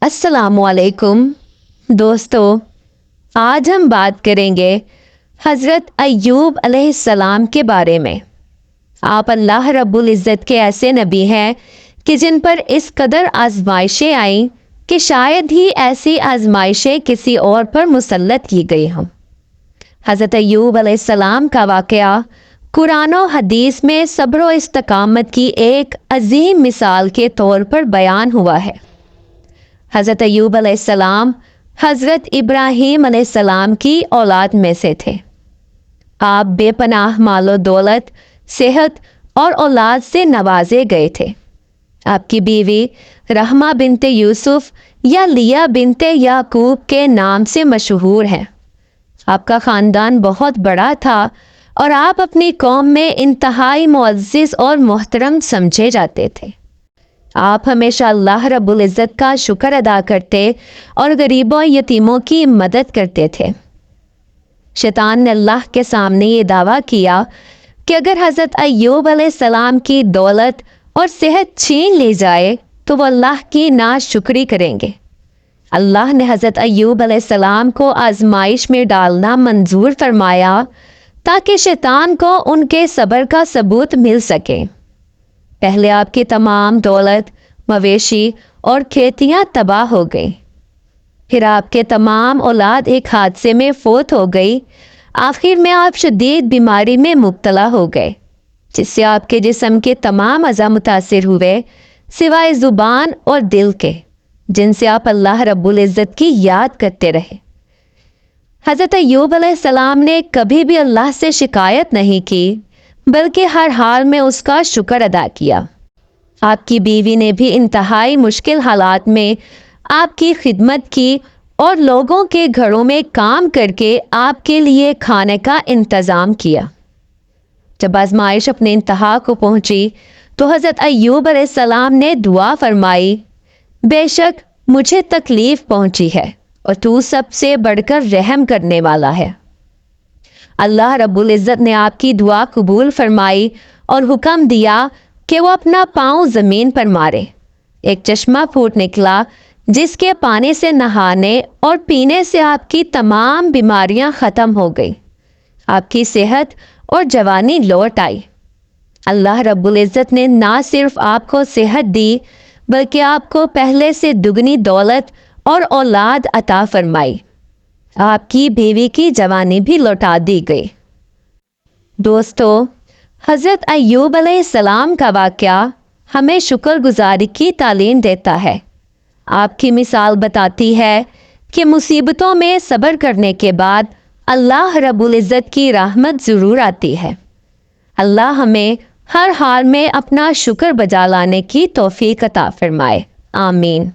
अस्सलाम वालेकुम दोस्तों, आज हम बात करेंगे हज़रत अय्यूब अलैहिस्सलाम के बारे में। आप अल्लाह रब्बुल इज़्ज़त के ऐसे नबी हैं कि जिन पर इस कदर आजमाइशें आईं कि शायद ही ऐसी आजमाइशें किसी और पर मुसल्लत की गई हों। हज़रत अय्यूब अलैहिस्सलाम का वाक़या कुरान और हदीस में सब्र और इस्तिकामत की एक अजीम मिसाल के तौर पर बयान हुआ है। हज़रत अय्यूब अलैहिस्सलाम हज़रत इब्राहीम अलैहिस्सलाम की औलाद में से थे। आप बेपनाह मालो दौलत, सेहत और औलाद से नवाजे गए थे। आपकी बीवी रहमा बिनते यूसुफ या लिया बिनते याकूब के नाम से मशहूर है। आपका ख़ानदान बहुत बड़ा था और आप अपनी कौम में इंतहाई मुअज़्ज़िज़ और मोहतरम समझे जाते थे। आप हमेशा अल्लाह रब्बुल इज़्ज़त का शुक्र अदा करते और गरीबों यतीमों की मदद करते थे। शैतान ने अल्लाह के सामने ये दावा किया कि अगर हज़रत अय्यूब अलैहिस्सलाम की दौलत और सेहत छीन ली जाए तो वो अल्लाह की नाशुक्री करेंगे। अल्लाह ने हज़रत अय्यूब अलैहिस्सलाम को आजमाइश में डालना मंजूर फरमाया ताकि शैतान को उनके सब्र का सबूत मिल सके। पहले आपकी तमाम दौलत, मवेशी और खेतियां तबाह हो गई। फिर आपके तमाम औलाद एक हादसे में फौत हो गई। आखिर में आप शदीद बीमारी में मुब्तला हो गए, जिससे आपके जिस्म के तमाम अज़ा मुतासिर हुए सिवाय ज़ुबान और दिल के, जिनसे आप अल्लाह रब्बुल इज़्ज़त की याद करते रहे। हज़रत अय्यूब अलैहिस्सलाम ने कभी भी अल्लाह से शिकायत नहीं की, बल्कि हर हाल में उसका शुक्र अदा किया। आपकी बीवी ने भी इंतहाई मुश्किल हालात में आपकी खिदमत की और लोगों के घरों में काम करके आपके लिए खाने का इंतज़ाम किया। जब आजमाइश अपने इंतहा को पहुंची तो हज़रत अय्यूब अलैहिस्सलाम ने दुआ फरमाई, बेशक मुझे तकलीफ़ पहुंची है और तू सबसे बढ़कर रहम करने वाला है। अल्लाह रब्बुल इज़्ज़त ने आपकी दुआ कबूल फरमाई और हुक्म दिया कि वो अपना पाँव ज़मीन पर मारे। एक चश्मा फूट निकला जिसके पानी से नहाने और पीने से आपकी तमाम बीमारियां ख़त्म हो गई। आपकी सेहत और जवानी लौट आई। अल्लाह रब्बुल इज़्ज़त ने ना सिर्फ आपको सेहत दी, बल्कि आपको पहले से दुगनी दौलत और औलाद अता फरमाई। आपकी बीवी की जवानी भी लौटा दी गई। दोस्तों, हज़रत अय्यूब अलैहिस्सलाम का वाक़या हमें शुक्रगुजारी की तालीम देता है। आपकी मिसाल बताती है कि मुसीबतों में सब्र करने के बाद अल्लाह रब्बुल इज़्ज़त की रहमत ज़रूर आती है। अल्लाह हमें हर हाल में अपना शुक्र बजा लाने की तौफीक अता फरमाए। आमीन।